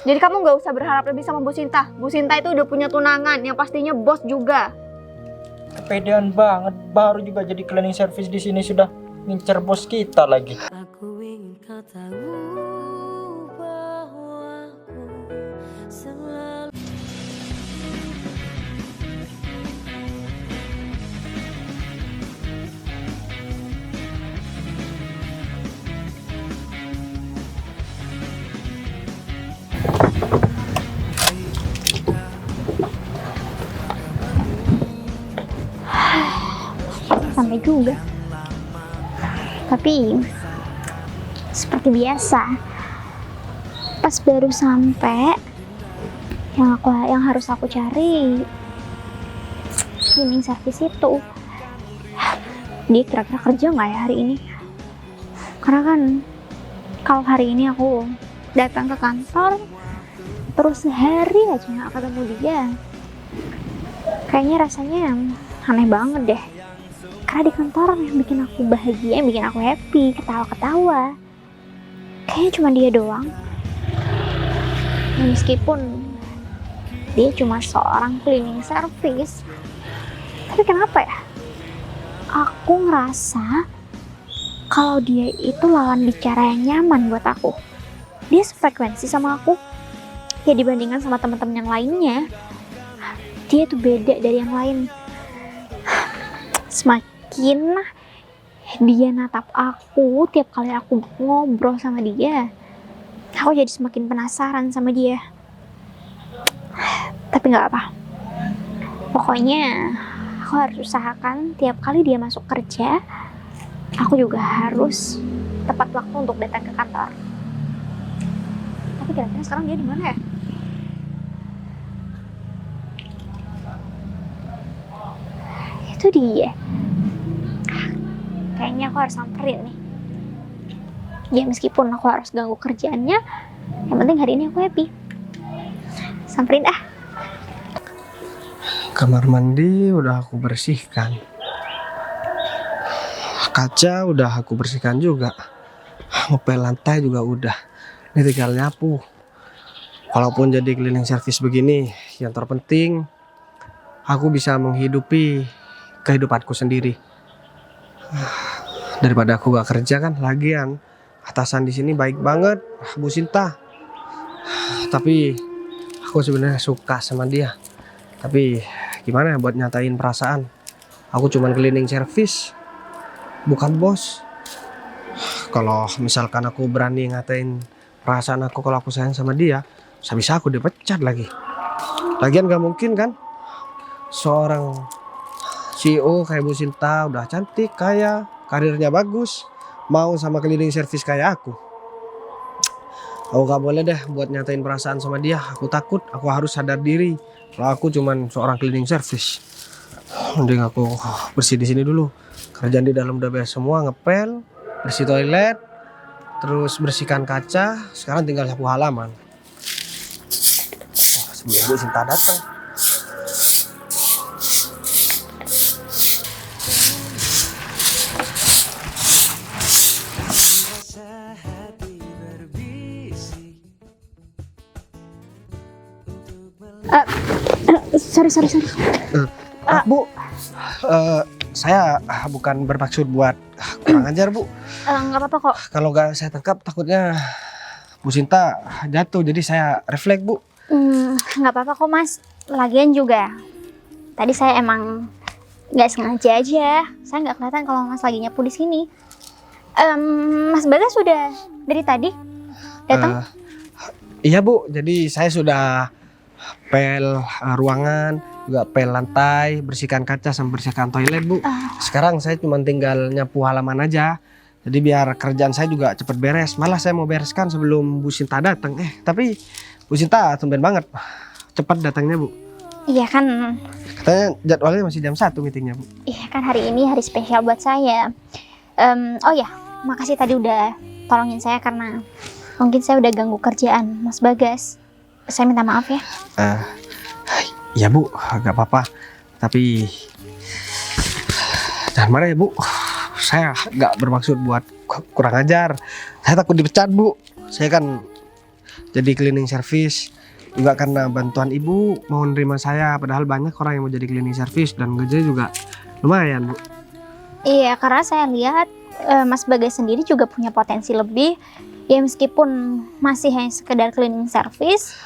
Jadi kamu nggak usah berharap lebih sama Bu Sinta. Bu Sinta itu udah punya tunangan yang pastinya bos juga. Kepedean banget, baru juga jadi cleaning service di sini sudah ngincer bos kita lagi. Aku ingin kau tahu bahwa aku selalu. Sampai juga. Tapi seperti biasa, pas baru sampai, yang harus aku cari cleaning service itu. Dia kira-kira kerja nggak ya hari ini? Karena kan kalau hari ini aku datang ke kantor terus sehari aja nggak ketemu dia, kayaknya rasanya aneh banget deh. Karena di kantor yang bikin aku bahagia, yang bikin aku happy, ketawa-ketawa, kayaknya cuma dia doang. Meskipun dia cuma seorang cleaning service, tapi kenapa ya? Aku ngerasa kalau dia itu lawan bicara yang nyaman buat aku. Dia sefrekuensi sama aku. Ya dibandingkan sama teman-teman yang lainnya, dia tuh beda dari yang lain. Semakin dia natap aku, tiap kali aku ngobrol sama dia, aku jadi semakin penasaran sama dia. Tapi nggak apa. Pokoknya aku harus usahakan tiap kali dia masuk kerja, aku juga harus tepat waktu untuk datang ke kantor. Tapi kira-kira sekarang dia di mana ya? Itu dia. Kayaknya aku harus samperin nih. Ya meskipun aku harus ganggu kerjaannya, yang penting hari ini aku happy. Samperin ah. Kamar mandi udah aku bersihkan. Kaca udah aku bersihkan juga. Ngepel lantai juga udah. Ini tinggal nyapu. Walaupun jadi cleaning service begini, yang terpenting aku bisa menghidupi kehidupanku sendiri. Daripada aku gak kerja kan, lagian atasan di sini baik banget, Bu Sinta. Tapi aku sebenarnya suka sama dia. Tapi gimana buat nyatain perasaan? Aku cuman cleaning service, bukan bos. Kalau misalkan aku berani ngatain perasaan aku kalau aku sayang sama dia, bisa aku dipecat lagi. Lagian gak mungkin kan seorang CEO kayak Bu Sinta udah cantik, kaya, karirnya bagus, mau sama cleaning service kayak aku. Aku gak boleh deh buat nyatain perasaan sama dia. Aku takut, aku harus sadar diri kalau aku cuman seorang cleaning service. Mending aku bersih di sini dulu. Kerjaan di dalam udah beres semua, ngepel, bersih toilet, terus bersihkan kaca. Sekarang tinggal sapu halaman. Sebelum Bu Sinta datang. Sorry. Bu, saya bukan bermaksud buat kurang ajar, Bu. Nggak apa-apa kok. Kalau nggak saya tangkap takutnya Bu Sinta jatuh, jadi saya refleks, Bu. Nggak apa-apa kok mas. Lagian juga tadi saya emang nggak sengaja aja. Saya nggak kelihatan kalau mas lagi nyapu di sini. Mas Bagas sudah dari tadi datang? Iya, Bu. Jadi saya sudah pel ruangan, juga pel lantai, bersihkan kaca sama bersihkan toilet, Bu. Sekarang saya cuma tinggal nyapu halaman aja. Jadi biar kerjaan saya juga cepet beres. Malah saya mau bereskan sebelum Bu Sinta datang. Tapi Bu Sinta tumben banget. Cepat datangnya, Bu. Iya kan. Katanya jadwalnya masih jam 1 meetingnya, Bu. Iya kan hari ini hari spesial buat saya. Oh ya, makasih tadi udah tolongin saya karena mungkin saya udah ganggu kerjaan Mas Bagas. Saya minta maaf ya. Ya Bu, gak apa-apa. Tapi jangan marah ya Bu. Saya gak bermaksud buat kurang ajar. Saya takut dipecat, Bu. Saya kan jadi cleaning service. Juga karena bantuan ibu mau nerima saya, padahal banyak orang yang mau jadi cleaning service dan gajinya juga lumayan, Bu. Iya, karena saya lihat Mas Bagas sendiri juga punya potensi lebih. Ya meskipun masih hanya sekedar cleaning service,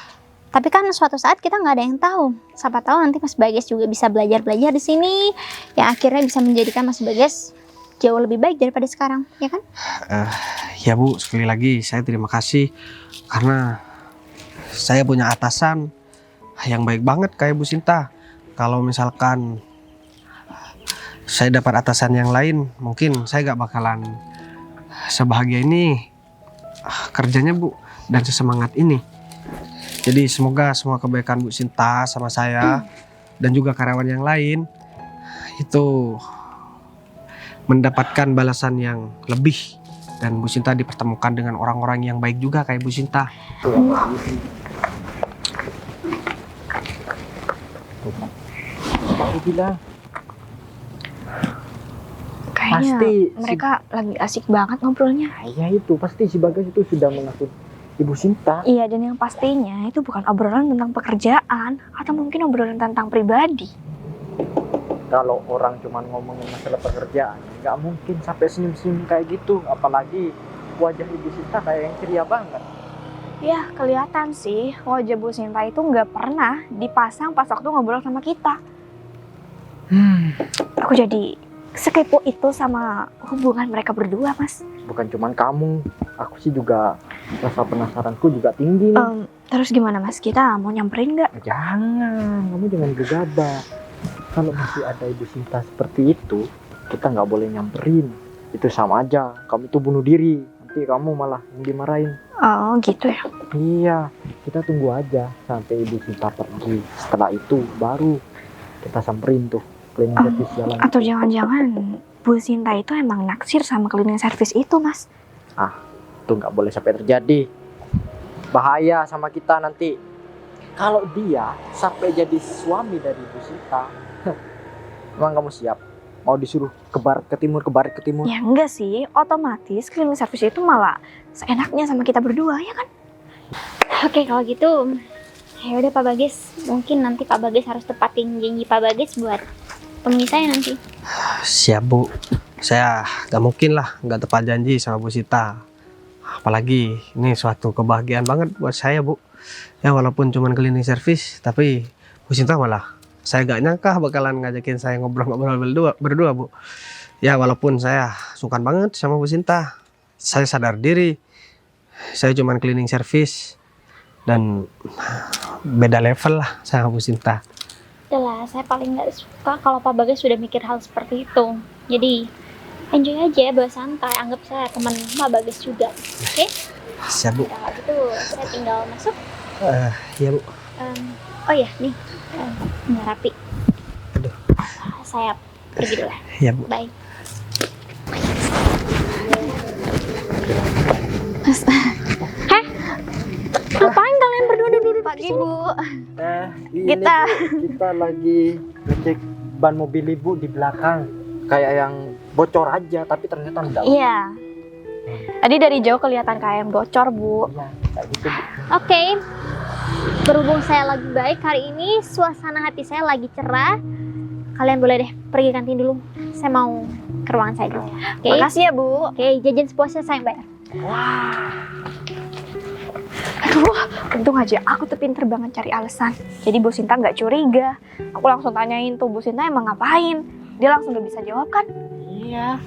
tapi kan suatu saat kita nggak ada yang tahu. Siapa tahu nanti Mas Bagas juga bisa belajar-belajar di sini, yang akhirnya bisa menjadikan Mas Bagas jauh lebih baik daripada sekarang, ya kan? Ya Bu, sekali lagi saya terima kasih karena saya punya atasan yang baik banget kayak Bu Sinta. Kalau misalkan saya dapat atasan yang lain, mungkin saya gak bakalan sebahagia ini kerjanya Bu, dan sesemangat ini. Jadi semoga semua kebaikan Bu Sinta sama saya dan juga karyawan yang lain itu mendapatkan balasan yang lebih, dan Bu Sinta dipertemukan dengan orang-orang yang baik juga kayak Bu Sinta. Aku bilang Kayaknya pasti mereka lagi asik banget ngobrolnya. ya itu pasti si Bagas itu sudah mengaku Ibu Sinta. Iya, dan yang pastinya itu bukan obrolan tentang pekerjaan atau mungkin obrolan tentang pribadi. Kalau orang cuma ngomongin masalah pekerjaan, nggak mungkin sampai senyum-senyum kayak gitu. Apalagi wajah Ibu Sinta kayak yang ceria banget. Ya, kelihatan sih wajah Bu Sinta itu nggak pernah dipasang pas waktu ngobrol sama kita. Aku jadi sekepo itu sama hubungan mereka berdua, Mas. Bukan cuma kamu, aku sih juga rasa penasaranku juga tinggi nih. Terus gimana, Mas? Kita mau nyamperin nggak? Jangan, kamu jangan gegabah. Kalau masih ada Ibu Sinta seperti itu, kita nggak boleh nyamperin. Itu sama aja, kamu tuh bunuh diri. Nanti kamu malah yang dimarahin. Oh, gitu ya. Iya, kita tunggu aja sampai Ibu Sinta pergi. Setelah itu baru kita samperin tuh cleaning service jalan. Atau jangan-jangan Bu Sinta itu emang naksir sama cleaning service itu, Mas? Itu nggak boleh sampai terjadi. Bahaya sama kita nanti. Kalau dia sampai jadi suami dari Ibu Sinta, emang kamu siap? Mau disuruh ke barat ke timur, ke barat ke timur? Ya enggak sih, otomatis cleaning service itu malah seenaknya sama kita berdua, ya kan? Oke, kalau gitu ya udah Pak Bagas, mungkin nanti Pak Bagas harus tepatin janji Pak Bagas buat temui saya nanti. Siap Bu, saya gak mungkin lah gak tepat janji sama Bu Sinta. Apalagi ini suatu kebahagiaan banget buat saya Bu. Ya walaupun cuma cleaning service, tapi Bu Sinta malah saya gak nyangka bakalan ngajakin saya ngobrol-ngobrol berdua Bu. Ya walaupun saya sungkan banget sama Bu Sinta, saya sadar diri saya cuma cleaning service dan beda level lah sama Bu Sinta. Udah lah, saya paling gak suka kalau Pak Bagas sudah mikir hal seperti itu. Jadi enjoy aja, bawa santai, anggap saya teman Pak Bagas juga. Oke? Siap Bu. Nah, kalau gitu saya tinggal masuk. Iya Bu. Oh iya, nih ini rapi. Aduh. Saya pergi dulu. Iya Bu. Bye. Ngapain kalian berdua duduk Pagi, di sini? Bu. Ini Kita- Bu, kita lagi ngecek ban mobil Ibu di belakang. Kayak yang bocor aja, tapi ternyata enggak. Iya. Tadi dari jauh kelihatan kayak yang bocor, Bu. Iya, kayak gitu Bu. Oke. Berhubung saya lagi baik hari ini, suasana hati saya lagi cerah. Kalian boleh deh pergi kantin dulu. Saya mau ke ruangan saya dulu. Oke. Makasih ya, Bu. Oke, jajan sepuasnya saya yang bayar. Aduh, untung aja aku tuh pinter banget cari alasan. Jadi Bu Sinta nggak curiga. Aku langsung tanyain tuh, Bu Sinta emang ngapain? Dia langsung udah bisa jawab kan? Iya.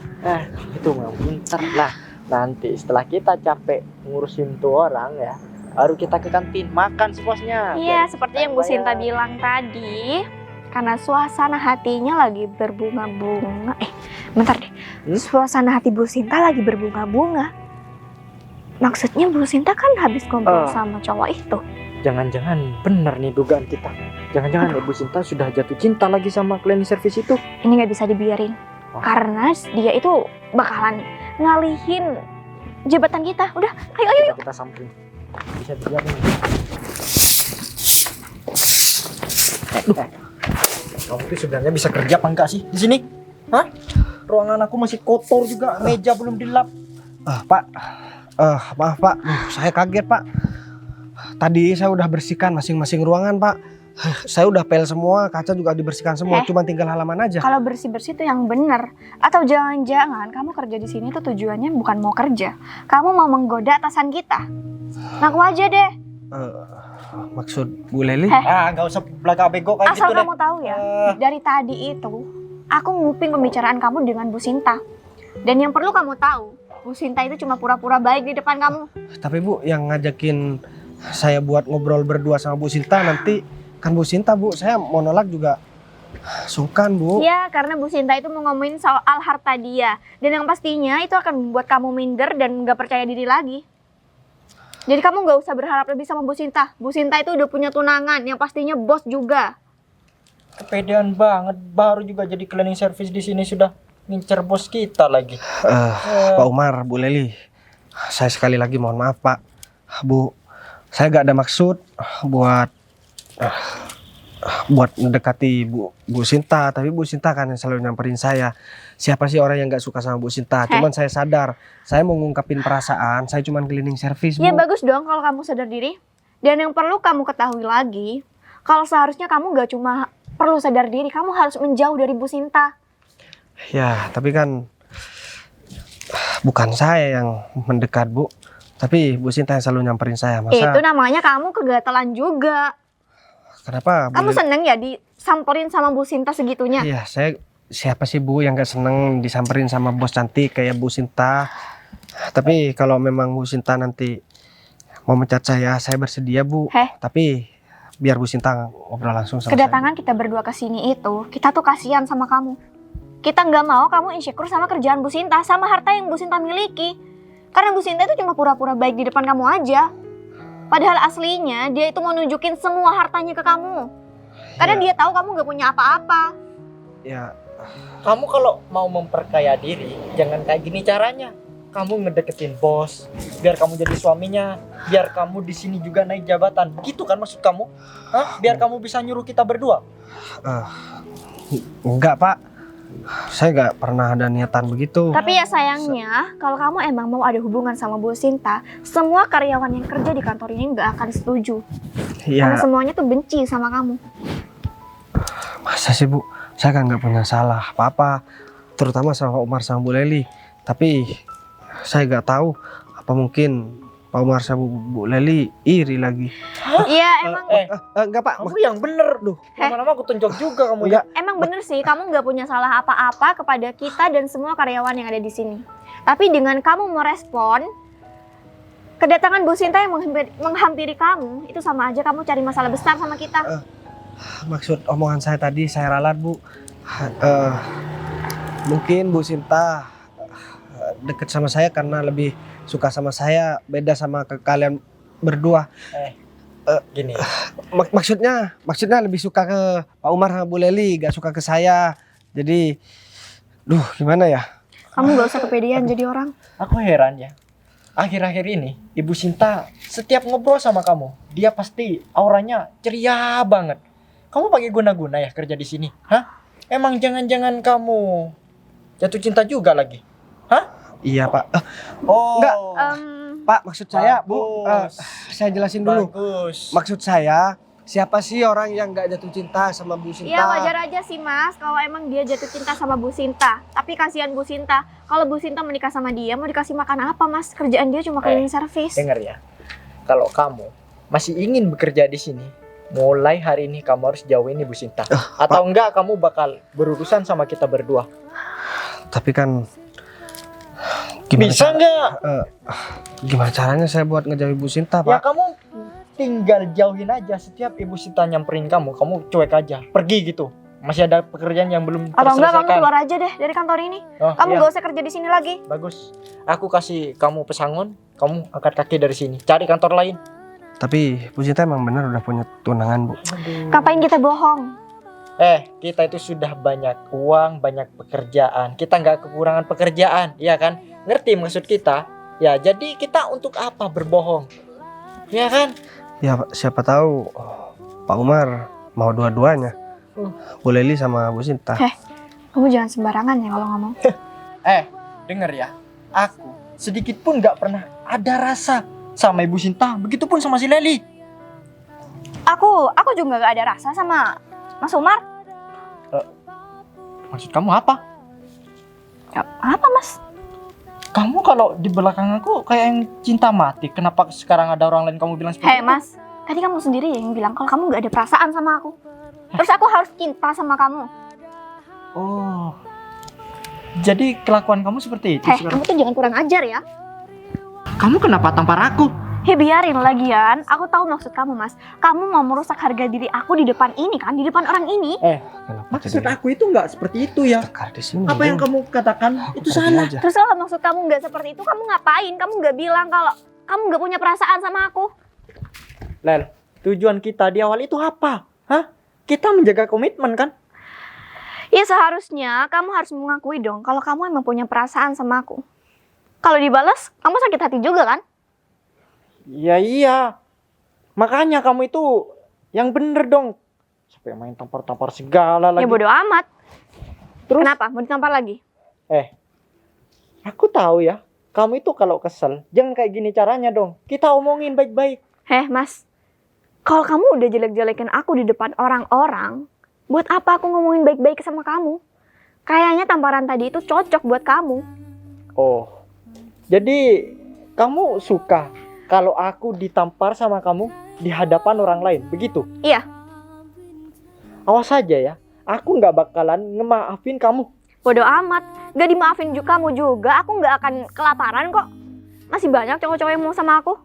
Itu mah pinter lah. Nanti setelah kita capek ngurusin tuh orang ya, baru kita ke kantin makan sepuasnya. Iya, Biar seperti kita yang Bu Sinta bayar. bilang tadi. Karena suasana hatinya lagi berbunga-bunga. Bentar deh. Suasana hati Bu Sinta lagi berbunga-bunga. Maksudnya Bu Sinta kan habis ngobrol sama cowok itu. Jangan-jangan bener nih dugaan kita. Jangan-jangan Ibu Sinta sudah jatuh cinta lagi sama cleaning service itu. Ini nggak bisa dibiarin. Oh. Karena dia itu bakalan ngalihin jabatan kita. Udah, ayo. Kita samperin. Bisa dibiarin. Kamu tuh sebenarnya bisa kerja apa enggak sih di sini? Hah? Ruangan aku masih kotor juga, meja belum dilap. Pak. Maaf Pak, saya kaget Pak. tadi saya udah bersihkan masing-masing ruangan, Pak. Saya udah pel semua, kaca juga dibersihkan semua, cuma tinggal halaman aja. Kalau bersih-bersih itu yang bener. Atau jangan-jangan kamu kerja di sini tuh tujuannya bukan mau kerja. Kamu mau menggoda atasan kita. Ngaku aja deh. Maksud Bu Leli? Nggak usah belaka bego kayak Asal gitu deh. kamu tahu ya, dari tadi itu aku nguping pembicaraan kamu dengan Bu Sinta. Dan yang perlu kamu tahu, Bu Sinta itu cuma pura-pura baik di depan kamu. Tapi Bu, yang ngajakin saya buat ngobrol berdua sama Bu Sinta nanti kan Bu Sinta, Bu. Saya mau nolak juga sungkan, Bu. Iya, karena Bu Sinta itu mau ngomongin soal harta dia. Dan yang pastinya itu akan membuat kamu minder dan gak percaya diri lagi. Jadi kamu gak usah berharap lebih sama Bu Sinta. Bu Sinta itu udah punya tunangan, yang pastinya bos juga. Kepedean banget, baru juga jadi cleaning service di sini sudah ngincer bos kita lagi. Pak Umar, Bu Leli, saya sekali lagi mohon maaf, Pak. Bu, saya gak ada maksud buat mendekati Bu Sinta, tapi Bu Sinta kan yang selalu nyamperin saya. Siapa sih orang yang gak suka sama Bu Sinta? Cuman saya sadar, saya mau ngungkapin perasaan, saya cuman cleaning service, Bu. Ya bagus dong kalau kamu sadar diri. Dan yang perlu kamu ketahui lagi, kalau seharusnya kamu gak cuma perlu sadar diri, kamu harus menjauh dari Bu Sinta. Ya, tapi kan bukan saya yang mendekat, Bu. Tapi Bu Sinta yang selalu nyamperin saya. Masa Itu namanya kamu kegatelan juga. kenapa? Kamu seneng ya disamperin sama Bu Sinta segitunya? Iya, siapa sih Bu yang gak seneng disamperin sama bos cantik kayak Bu Sinta. Tapi kalau memang Bu Sinta nanti mau mencat saya bersedia, Bu. Tapi biar Bu Sinta ngobrol langsung sama Kedatangan kita berdua ke sini itu, kita tuh kasihan sama kamu. Kita nggak mau kamu insecure sama kerjaan Bu Sinta, sama harta yang Bu Sinta miliki. Karena Bu Sinta itu cuma pura-pura baik di depan kamu aja. Padahal aslinya dia itu mau nunjukin semua hartanya ke kamu. Karena dia tahu kamu nggak punya apa-apa. Ya, Kamu kalau mau memperkaya diri, jangan kayak gini caranya. Kamu ngedeketin bos, biar kamu jadi suaminya, biar kamu di sini juga naik jabatan. Begitu kan maksud kamu? Hah? Biar kamu bisa nyuruh kita berdua. enggak, Pak. Saya gak pernah ada niatan begitu. Tapi ya sayangnya, kalau kamu emang mau ada hubungan sama Bu Sinta, semua karyawan yang kerja di kantor ini nggak akan setuju. Karena Ya, semuanya tuh benci sama kamu. masa sih, Bu? Saya kan gak punya salah apa-apa, terutama sama Pak Umar sama Bu Leli. Tapi saya gak tahu apa mungkin Pak Umar sama Bu Leli iri lagi. Iya emang Enggak, Pak. Kamu yang bener. Duh, lama-lama aku tunjuk juga kamu. Enggak. Emang bener sih, kamu nggak punya salah apa-apa kepada kita dan semua karyawan yang ada di sini. Tapi dengan kamu merespon kedatangan Bu Sinta yang menghampiri kamu, itu sama aja kamu cari masalah besar sama kita. Maksud omongan saya tadi saya ralat, Bu. Mungkin Bu Sinta deket sama saya karena lebih suka sama saya, beda sama ke kalian berdua. Gini. Maksudnya lebih suka ke Pak Umar sama Bu Leli, gak suka ke saya. Jadi, gimana ya? Kamu nggak usah kepedean jadi orang. Aku heran ya. Akhir-akhir ini Ibu Sinta setiap ngobrol sama kamu, dia pasti auranya ceria banget. Kamu pakai guna-guna ya kerja di sini? Hah? Emang jangan-jangan kamu jatuh cinta juga lagi? Hah? Iya, Pak. Oh. Enggak. Pak, maksud saya, Bu, Bagus. saya jelasin dulu. Bagus. Maksud saya, siapa sih orang yang gak jatuh cinta sama Bu Sinta? Iya wajar aja sih Mas, kalau emang dia jatuh cinta sama Bu Sinta. Tapi kasihan Bu Sinta, kalau Bu Sinta menikah sama dia, mau dikasih makan apa Mas? Kerjaan dia cuma cleaning service. Dengar ya. Kalau kamu masih ingin bekerja di sini, mulai hari ini kamu harus jauhin Ibu Sinta. Atau enggak kamu bakal berurusan sama kita berdua. Tapi kan Bisa enggak? Gimana caranya saya buat ngejauhi Bu Sinta, Ya Pak? kamu tinggal jauhin aja. Setiap Ibu Sinta nyamperin kamu cuek aja. Pergi gitu. Masih ada pekerjaan yang belum Atau enggak kamu terselesaikan. keluar aja deh dari kantor ini. Oh, Kamu iya. gak usah kerja di sini lagi. Bagus. Aku kasih kamu pesangon, kamu angkat kaki dari sini. Cari kantor lain. Tapi Bu Sinta emang benar udah punya tunangan, Bu. Ngapain kita bohong? Kita itu sudah banyak uang, banyak pekerjaan. Kita nggak kekurangan pekerjaan, iya kan? Ngerti maksud kita? Ya, jadi kita untuk apa berbohong? Iya kan? Ya, siapa tahu Pak Umar mau dua-duanya. Bu Leli sama Bu Sinta. Kamu jangan sembarangan ya kalau ngomong. Dengar ya. Aku sedikit pun nggak pernah ada rasa sama Ibu Sinta. Begitupun sama si Leli. Aku juga gak ada rasa sama Mas Umar. Maksud kamu apa? Ya, apa Mas? Kamu kalau di belakang aku kayak yang cinta mati. Kenapa sekarang ada orang lain kamu bilang seperti Hei itu? Mas, tadi kamu sendiri yang bilang kalau kamu gak ada perasaan sama aku. Terus aku harus cinta sama kamu. Oh, jadi kelakuan kamu seperti itu Hei, sekarang? kamu tuh jangan kurang ajar ya. Kamu kenapa tampar aku? Hei, biarin lagian. Aku tahu maksud kamu Mas. Kamu mau merusak harga diri aku di depan ini kan, di depan orang ini. Maksud aku itu nggak seperti itu ya. Tegar di sini. Apa yang kamu katakan itu pergi salah. aja. Terus kalau maksud kamu nggak seperti itu, kamu ngapain? Kamu nggak bilang kalau kamu nggak punya perasaan sama aku? Lel, tujuan kita di awal itu apa? Hah? Kita menjaga komitmen kan? Ya seharusnya kamu harus mengakui dong kalau kamu emang punya perasaan sama aku. Kalau dibalas, kamu sakit hati juga kan? Iya. Makanya kamu itu yang bener dong. Sampai main tampar-tampar segala lagi. Ya bodo amat. Terus? Kenapa? Mau ditampar lagi? Aku tahu ya. Kamu itu kalau kesel, jangan kayak gini caranya dong. Kita omongin baik-baik. Heh Mas, kalau kamu udah jelek-jelekin aku di depan orang-orang, buat apa aku ngomongin baik-baik sama kamu? Kayaknya tamparan tadi itu cocok buat kamu. Oh, jadi kamu suka kalau aku ditampar sama kamu di hadapan orang lain, begitu? Iya. Awas saja ya, aku nggak bakalan ngemaafin kamu. Bodo amat, gak dimaafin juga kamu juga, aku gak akan kelaparan kok. Masih banyak cowok-cowok yang mau sama aku.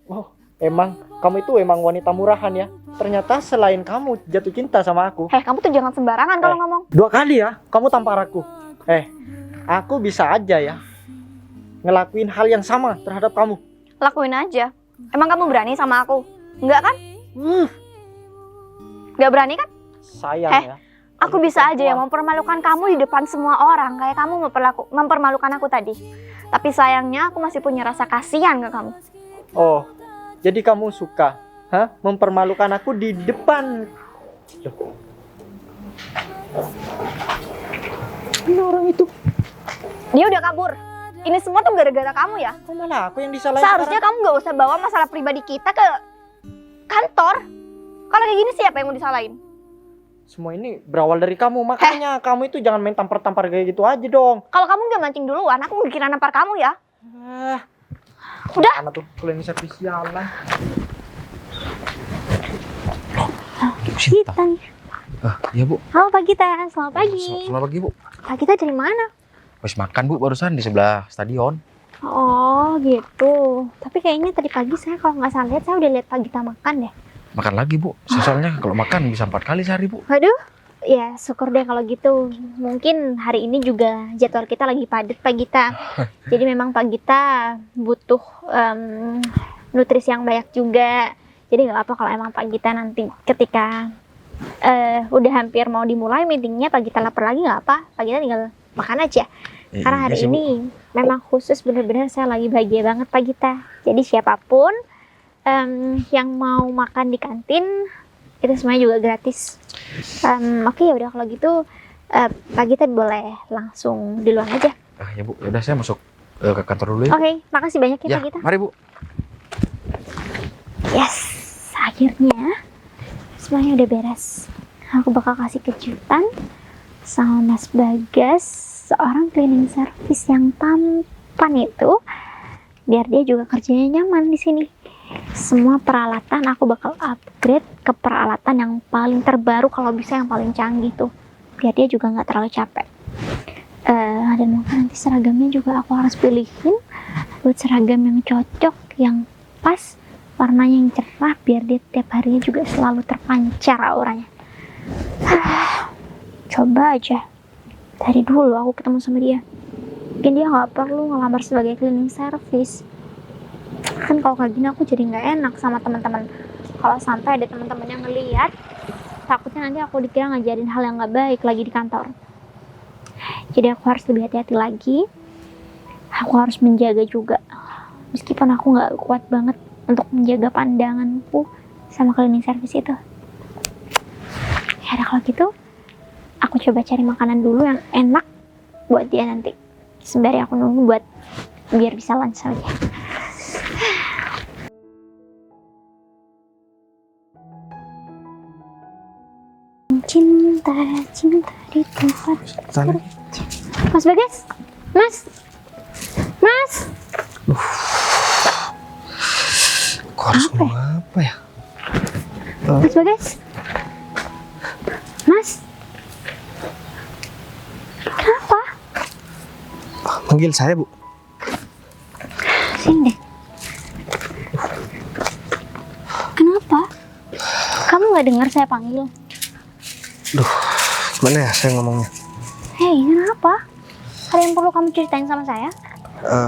Oh, emang kamu itu emang wanita murahan ya. Ternyata selain kamu jatuh cinta sama aku. Heh, kamu tuh jangan sembarangan kalau ngomong. 2 kali ya, kamu tampar aku. Aku bisa aja ya ngelakuin hal yang sama terhadap kamu. Lakuin aja. Emang kamu berani sama aku? Enggak kan? Gak berani kan? Sayang ya. Aku bisa aja ya mempermalukan kamu di depan semua orang. Kayak kamu mempermalukan aku tadi. Tapi sayangnya aku masih punya rasa kasihan ke kamu. Oh, jadi kamu suka mempermalukan aku di depan. Loh. Ini orang itu. Dia udah kabur. Ini semua tuh gara-gara kamu ya. Kok malah aku yang disalahin? Seharusnya kamu gak usah bawa masalah pribadi kita ke kantor. Kalau kayak gini siapa yang mau disalahin? Semua ini berawal dari kamu. Makanya kamu itu jangan main tampar-tampar kayak gitu aja dong. Kalau kamu gak mancing duluan, aku gak kira nampar kamu ya. Udah. Mana tuh cleaning service sialan. Kita nih. Iya Bu. Halo Pak Gita, selamat pagi. Selamat pagi Bu. Pak Gita dari mana? Habis makan Bu barusan di sebelah stadion. Oh gitu. Tapi kayaknya tadi pagi saya kalau nggak salah lihat, saya udah lihat Pak Gita makan deh. Makan lagi Bu. Soalnya kalau makan bisa 4 kali sehari Bu. Waduh, ya syukur deh kalau gitu. Mungkin hari ini juga jadwal kita lagi padat Pak Gita. Jadi memang Pak Gita butuh nutrisi yang banyak juga. Jadi nggak apa kalau emang Pak Gita nanti ketika udah hampir mau dimulai meetingnya Pak Gita lapar lagi nggak apa. Pak Gita tinggal makan aja. Karena hari Iya sih, Bu. ini memang khusus bener-bener saya lagi bahagia banget Pak Gita. Jadi siapapun yang mau makan di kantin itu semuanya juga gratis. Oke ya udah kalau gitu Pak Gita boleh langsung duluan aja. Ya Bu, yaudah saya masuk ke kantor dulu ya. Oke, makasih banyak ya Ya, Pak Gita. mari Bu. Yes, akhirnya semuanya udah beres. Aku bakal kasih kejutan sama Mas Bagas, seorang cleaning service yang tampan itu, biar dia juga kerjanya nyaman di sini. Semua peralatan aku bakal upgrade ke peralatan yang paling terbaru, kalau bisa yang paling canggih tuh, biar dia juga nggak terlalu capek. Dan mungkin nanti seragamnya juga aku harus pilihin buat seragam yang cocok, yang pas, warnanya yang cerah, biar dia tiap harinya juga selalu terpancar auranya. Coba aja dari dulu aku ketemu sama dia, mungkin dia nggak perlu ngelamar sebagai cleaning service. Kan kalau kayak gini aku jadi nggak enak sama teman-teman. Kalau sampai ada teman-teman yang ngeliat, takutnya nanti aku dikira ngajarin hal yang nggak baik lagi di kantor. Jadi aku harus lebih hati-hati lagi. Aku harus menjaga juga, meskipun aku nggak kuat banget untuk menjaga pandanganku sama cleaning service itu. Ya udah kalau gitu, aku coba cari makanan dulu yang enak buat dia nanti, sembari aku nunggu buat biar bisa lunch aja. cinta di tempat. Sana. Mas Bagas, Mas. Kok harus ngomong apa ya? Mas Bagas, Mas. Kenapa? Manggil saya, Bu. Sini deh. Kenapa? Kamu nggak dengar saya panggil? Gimana ya saya ngomongnya? Hei, kenapa? Ada yang perlu kamu ceritain sama saya?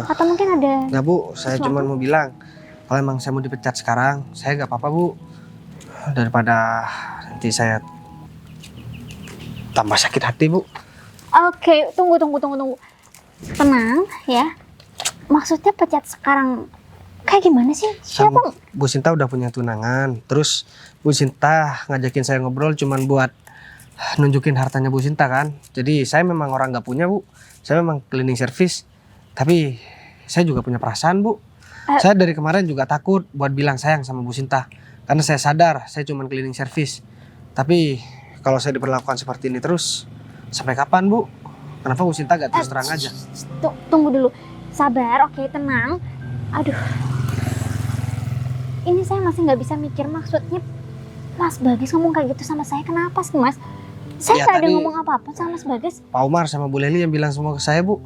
Atau mungkin ada... Nah, Bu, saya Sesuatu? cuma mau bilang kalau emang saya mau dipecat sekarang, saya nggak apa-apa, Bu. Daripada nanti saya tambah sakit hati, Bu. Oke, tunggu. Tenang ya. Maksudnya pecat sekarang kayak gimana sih? Siapa? Sama Bu Sinta udah punya tunangan. Terus Bu Sinta ngajakin saya ngobrol cuman buat nunjukin hartanya Bu Sinta kan. Jadi saya memang orang nggak punya, Bu. Saya memang cleaning service. Tapi saya juga punya perasaan, Bu. Saya dari kemarin juga takut buat bilang sayang sama Bu Sinta. Karena saya sadar saya cuman cleaning service. Tapi kalau saya diperlakukan seperti ini terus, sampai kapan, Bu? Kenapa Bu Sinta gak terus terang aja? Tunggu dulu. Sabar, oke, tenang. Aduh. Ini saya masih nggak bisa mikir maksudnya Mas Bagas ngomong kayak gitu sama saya. Kenapa sih, Mas? Saya Ya, nggak ada tadi- ngomong apa-apa sama Mas Bagas. Pak Umar sama Bu Leli yang bilang semua ke saya, Bu.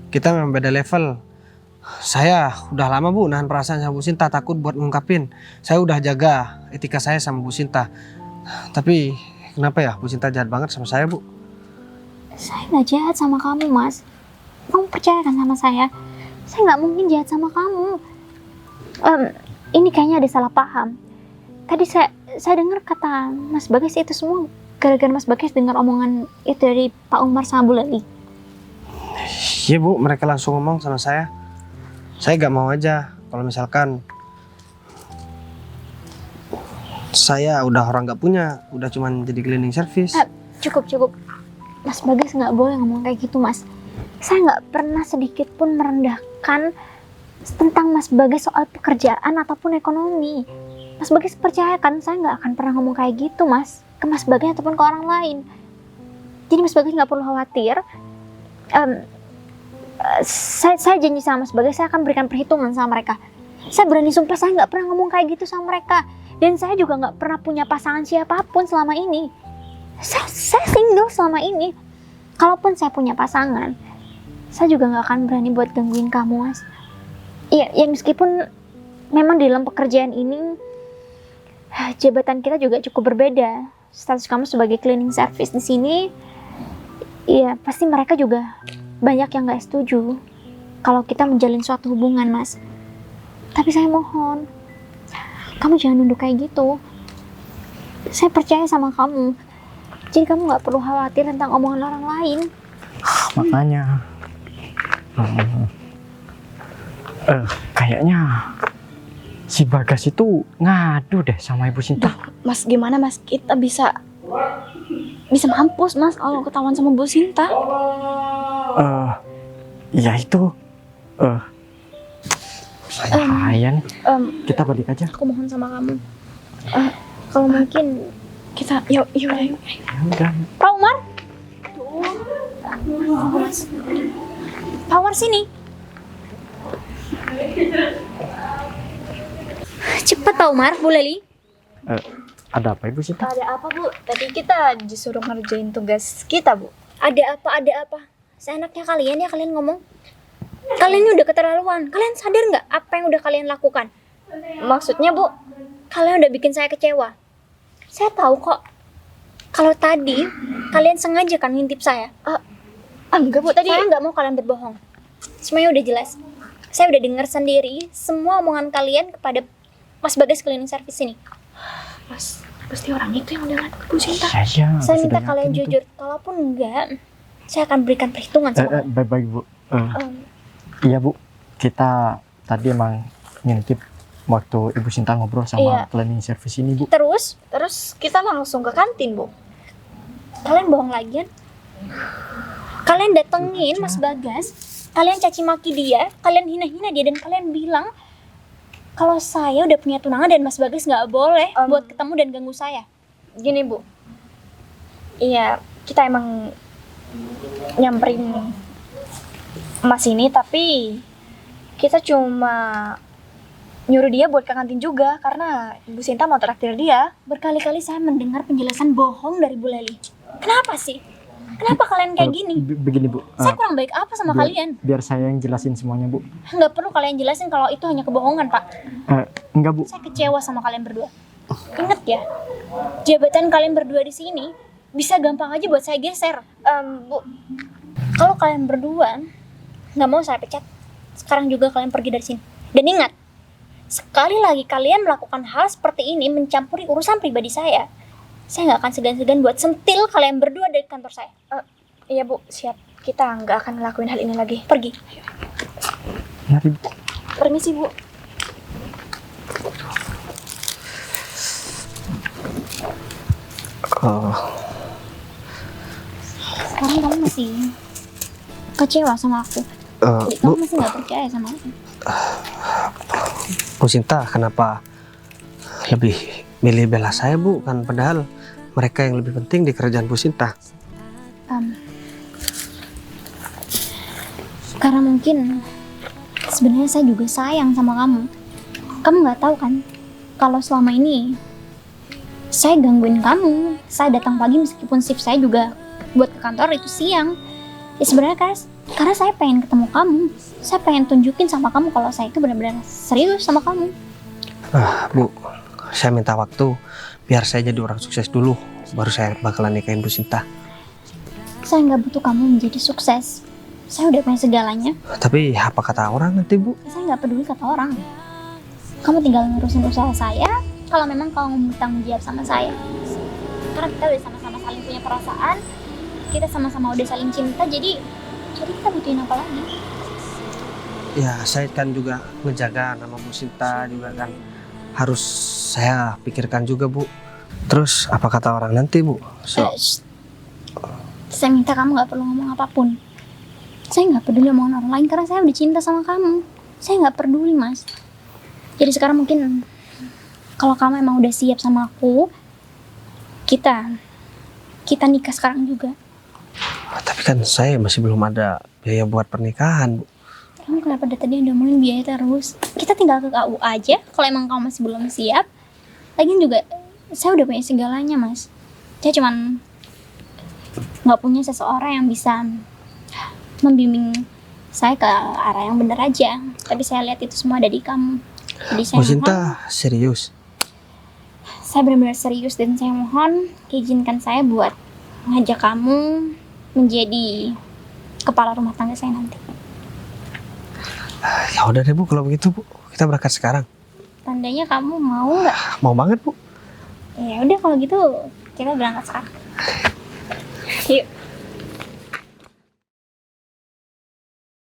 Kita memang beda level. Saya udah lama, Bu, nahan perasaan sama Bu Sinta, takut buat ngungkapin. Saya udah jaga etika saya sama Bu Sinta. Tapi kenapa ya Bu Sinta jahat banget sama saya, Bu? Saya nggak jahat sama kamu, Mas. Kamu percaya kan sama saya? Saya nggak mungkin jahat sama kamu. Ini kayaknya ada salah paham. Tadi saya dengar kata Mas Bagas itu semua gara-gara Mas Bagas dengar omongan itu dari Pak Umar sama Bu Leli. Iya, Bu, mereka langsung ngomong sama saya. Saya gak mau aja kalau misalkan saya udah orang gak punya, udah cuman jadi cleaning service. Cukup. Mas Bagas nggak boleh ngomong kayak gitu, Mas. Saya nggak pernah sedikit pun merendahkan tentang Mas Bagas soal pekerjaan ataupun ekonomi. Mas Bagas percaya kan saya nggak akan pernah ngomong kayak gitu, Mas, ke Mas Bagas ataupun ke orang lain. Jadi Mas Bagas nggak perlu khawatir. Saya janji sama Mas Bagas saya akan berikan perhitungan sama mereka. Saya berani sumpah saya nggak pernah ngomong kayak gitu sama mereka. Dan saya juga nggak pernah punya pasangan siapapun selama ini. Saya single selama ini. Kalaupun saya punya pasangan, saya juga nggak akan berani buat gangguin kamu, Mas. Iya, ya meskipun memang di dalam pekerjaan ini jabatan kita juga cukup berbeda. Status kamu sebagai cleaning service di sini, iya pasti mereka juga banyak yang nggak setuju kalau kita menjalin suatu hubungan, Mas. Tapi saya mohon, kamu jangan nunduk kayak gitu. Saya percaya sama kamu. Jadi kamu nggak perlu khawatir tentang omongan orang lain. Makanya kayaknya si Bagas itu ngadu deh sama Ibu Sinta. Mas, gimana Mas? Kita bisa mampus, Mas, kalau ketahuan sama Bu Sinta. Ya itu bahaya nih. Kita balik aja. Aku mohon sama kamu. Kalau mungkin kita yuk. Ya udah. Pak Umar? Pak Umar sini. Cepet Pak Umar, Bu Leli. Ada apa Ibu Sinta? Ada apa, Bu? Tadi kita disuruh ngerjain tugas kita, Bu. Ada apa? Seenaknya kalian ya kalian ngomong. Kalian ini udah keterlaluan. Kalian sadar nggak apa yang udah kalian lakukan? Maksudnya, Bu? Kalian udah bikin saya kecewa. Saya tahu kok. Kalau tadi kalian sengaja kan ngintip saya. Enggak, Bu, tadi. Saya nggak mau kalian berbohong. Semuanya udah jelas. Saya udah dengar sendiri semua omongan kalian kepada Mas Bagas cleaning service ini. Mas, pasti orang itu yang dengan Bu Sinta. Iya. Saya minta kalian jujur. Kalaupun enggak, saya akan berikan perhitungan sama kalian. Baik Bu. Iya Bu, kita tadi emang ngintip waktu Ibu Sinta ngobrol sama Iya. cleaning service ini Bu. Terus Kita langsung ke kantin, Bu. kalian bohong lagi kan? Kalian datengin Mas Bagas, kalian caci maki dia, kalian hina-hina dia, dan kalian bilang kalau saya udah punya tunangan dan Mas Bagas nggak boleh buat ketemu dan ganggu saya. Gini, Bu. Iya, kita emang nyamperin Mas ini, tapi kita cuma nyuruh dia buat ke kantin juga karena Bu Sinta mau traktir dia. Berkali-kali saya mendengar penjelasan bohong dari Bu Leli. Kenapa sih? Kenapa kalian kayak gini? Begini Bu, Saya kurang baik apa sama kalian? biar saya yang jelasin semuanya Bu. Nggak perlu kalian jelasin kalau itu hanya kebohongan, Pak. Enggak Bu, Saya kecewa sama kalian berdua. Ingat ya, jabatan kalian berdua di sini bisa gampang aja buat saya geser. Bu, Kalau kalian berdua nggak mau saya pecat, sekarang juga kalian pergi dari sini. Dan ingat, sekali lagi kalian melakukan hal seperti ini mencampuri urusan pribadi saya nggak akan segan-segan buat sentil kalian berdua dari kantor saya. iya Bu, siap. Kita nggak akan ngelakuin hal ini lagi. Pergi. mari Bu. Permisi Bu. Sekarang kamu masih kecewa sama aku. Jadi kamu masih nggak percaya sama aku. Bu Sinta, kenapa lebih milih bela saya Bu? Kan padahal mereka yang lebih penting di kerajaan Bu Sinta. Karena mungkin sebenarnya saya juga sayang sama kamu. Kamu nggak tahu kan kalau selama ini saya gangguin kamu. Saya datang pagi meskipun shift saya juga buat ke kantor itu siang. Ya sebenarnya karena saya pengen ketemu kamu. Saya pengen tunjukin sama kamu kalau saya itu benar-benar serius sama kamu. Bu, saya minta waktu biar saya jadi orang sukses dulu, baru saya bakalan nikahin Bu Sinta. Saya nggak butuh kamu menjadi sukses. Saya udah punya segalanya. Tapi apa kata orang nanti Bu? Saya nggak peduli kata orang. Kamu tinggal ngurusin usaha saya. Kalau memang kamu mau bertanggung jawab sama saya. Karena kita udah sama-sama saling punya perasaan. Kita sama-sama udah saling cinta. Jadi kita butuhin apa lagi? Ya saya kan juga ngejaga nama Bu Sinta juga kan. Harus saya pikirkan juga Bu. Terus apa kata orang nanti Bu? Saya minta kamu nggak perlu ngomong apapun. Saya nggak peduli omongan orang lain karena saya udah cinta sama kamu. Saya nggak peduli Mas. Jadi sekarang mungkin kalau kamu emang udah siap sama aku, kita nikah sekarang juga. Tapi kan saya masih belum ada biaya buat pernikahan Bu. Kamu kenapa dari tadi udah ngomongin biaya terus? Kita tinggal ke KU aja kalau emang kamu masih belum siap. Lagian juga saya udah punya segalanya Mas. Saya cuman nggak punya seseorang yang bisa membimbing saya ke arah yang benar aja. Tapi saya lihat itu semua ada di kamu. Jadi saya Bu mohon, Sinta serius. saya benar-benar serius dan saya mohon izinkan saya buat ngajak kamu menjadi kepala rumah tangga saya nanti. Ya udah deh Bu, kalau begitu Bu, kita berangkat sekarang. Tandanya kamu mau nggak? Mau banget Bu. Ya udah kalau gitu kita berangkat sekarang. Yuk.